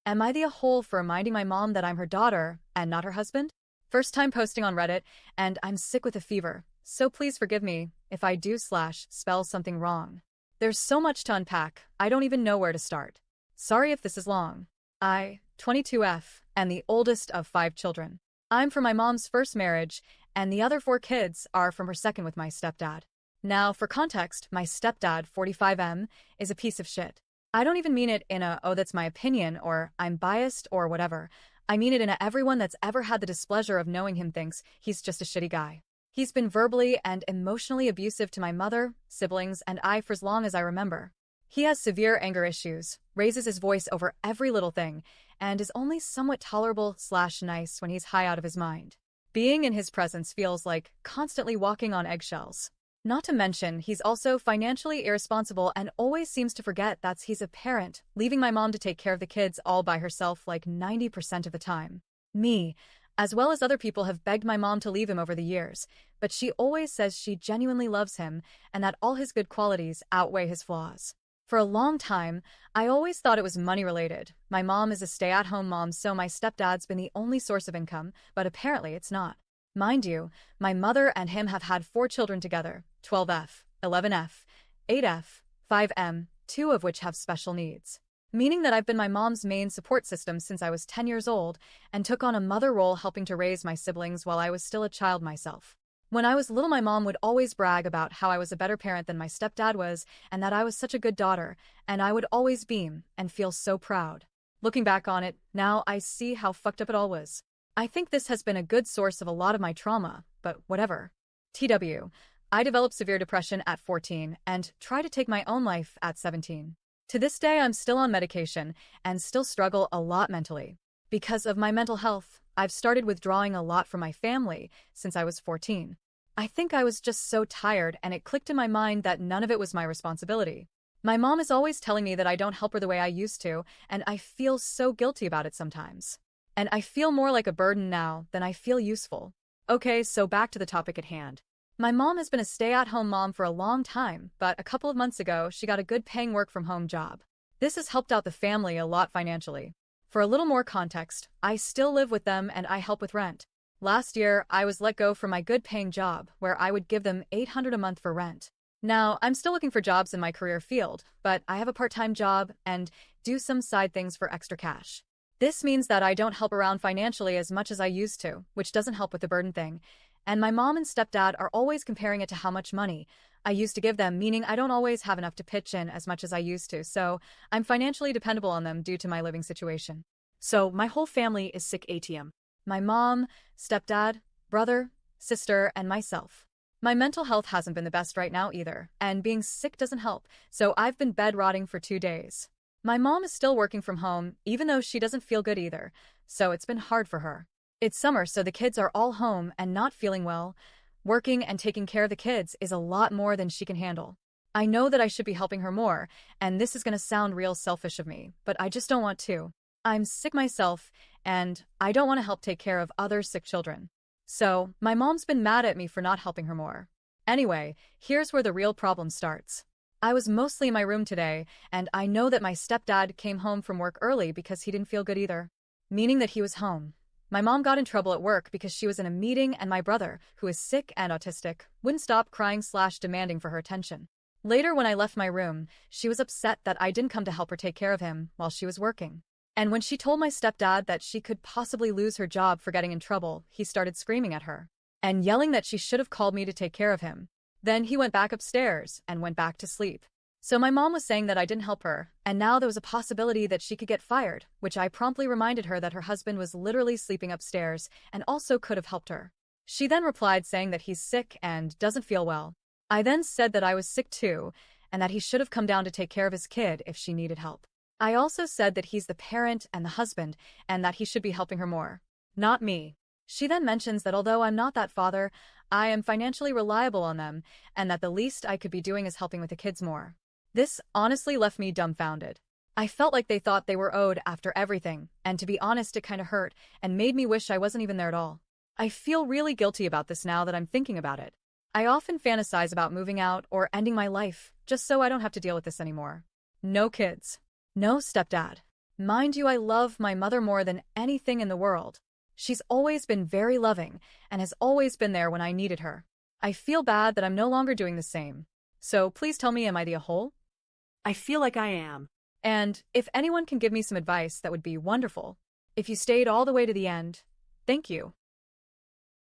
Am I the a-hole for reminding my mom that I'm her daughter and not her husband? First time posting on Reddit, and I'm sick with a fever, so please forgive me if I do slash spell something wrong. There's so much to unpack, I don't even know where to start. Sorry if this is long. 22F, and the oldest of 5 children. I'm from my mom's first marriage, and the other 4 kids are from her second with my stepdad. Now, for context, my stepdad, 45M, is a piece of shit. I don't even mean it in a, oh, that's my opinion, or I'm biased, or whatever. I mean it in a everyone that's ever had the displeasure of knowing him thinks he's just a shitty guy. He's been verbally and emotionally abusive to my mother, siblings, and I for as long as I remember. He has severe anger issues, raises his voice over every little thing, and is only somewhat tolerable slash nice when he's high out of his mind. Being in his presence feels like constantly walking on eggshells. Not to mention, he's also financially irresponsible and always seems to forget that he's a parent, leaving my mom to take care of the kids all by herself like 90% of the time. Me, as well as other people, have begged my mom to leave him over the years, but she always says she genuinely loves him and that all his good qualities outweigh his flaws. For a long time, I always thought it was money-related. My mom is a stay-at-home mom, so my stepdad's been the only source of income, but apparently it's not. Mind you, my mother and him have had 4 children together, 12F, 11F, 8F, 5M, 2 of which have special needs. Meaning that I've been my mom's main support system since I was 10 years old and took on a mother role helping to raise my siblings while I was still a child myself. When I was little, my mom would always brag about how I was a better parent than my stepdad was and that I was such a good daughter, and I would always beam and feel so proud. Looking back on it, now I see how fucked up it all was. I think this has been a good source of a lot of my trauma, but whatever. TW, I developed severe depression at 14 and tried to take my own life at 17. To this day, I'm still on medication and still struggle a lot mentally. Because of my mental health, I've started withdrawing a lot from my family since I was 14. I think I was just so tired, and it clicked in my mind that none of it was my responsibility. My mom is always telling me that I don't help her the way I used to, and I feel so guilty about it sometimes. And I feel more like a burden now than I feel useful. Okay, so back to the topic at hand. My mom has been a stay-at-home mom for a long time, but a couple of months ago, she got a good paying work-from-home job. This has helped out the family a lot financially. For a little more context, I still live with them and I help with rent. Last year, I was let go from my good-paying job, where I would give them $800 a month for rent. Now, I'm still looking for jobs in my career field, but I have a part-time job and do some side things for extra cash. This means that I don't help around financially as much as I used to, which doesn't help with the burden thing. And my mom and stepdad are always comparing it to how much money I used to give them, meaning I don't always have enough to pitch in as much as I used to, so I'm financially dependable on them due to my living situation. So my whole family is sick ATM. My mom, stepdad, brother, sister, and myself. My mental health hasn't been the best right now either, and being sick doesn't help, so I've been bed rotting for 2 days. My mom is still working from home, even though she doesn't feel good either, so it's been hard for her. It's summer, so the kids are all home and not feeling well. Working and taking care of the kids is a lot more than she can handle. I know that I should be helping her more, and this is going to sound real selfish of me, but I just don't want to. I'm sick myself, and I don't want to help take care of other sick children. So, my mom's been mad at me for not helping her more. Anyway, here's where the real problem starts. I was mostly in my room today, and I know that my stepdad came home from work early because he didn't feel good either. Meaning that he was home. My mom got in trouble at work because she was in a meeting and my brother, who is sick and autistic, wouldn't stop crying slash demanding for her attention. Later when I left my room, she was upset that I didn't come to help her take care of him while she was working. And when she told my stepdad that she could possibly lose her job for getting in trouble, he started screaming at her and yelling that she should have called me to take care of him. Then he went back upstairs and went back to sleep. So my mom was saying that I didn't help her, and now there was a possibility that she could get fired, which I promptly reminded her that her husband was literally sleeping upstairs and also could have helped her. She then replied saying that he's sick and doesn't feel well. I then said that I was sick too, and that he should have come down to take care of his kid if she needed help. I also said that he's the parent and the husband, and that he should be helping her more. Not me. She then mentions that although I'm not that father, I am financially reliable on them, and that the least I could be doing is helping with the kids more. This honestly left me dumbfounded. I felt like they thought they were owed after everything, and to be honest, it kinda hurt and made me wish I wasn't even there at all. I feel really guilty about this now that I'm thinking about it. I often fantasize about moving out or ending my life, just so I don't have to deal with this anymore. No kids. No stepdad. Mind you, I love my mother more than anything in the world. She's always been very loving and has always been there when I needed her. I feel bad that I'm no longer doing the same. So please tell me, am I the a-hole? I feel like I am. And if anyone can give me some advice, that would be wonderful. If you stayed all the way to the end, thank you.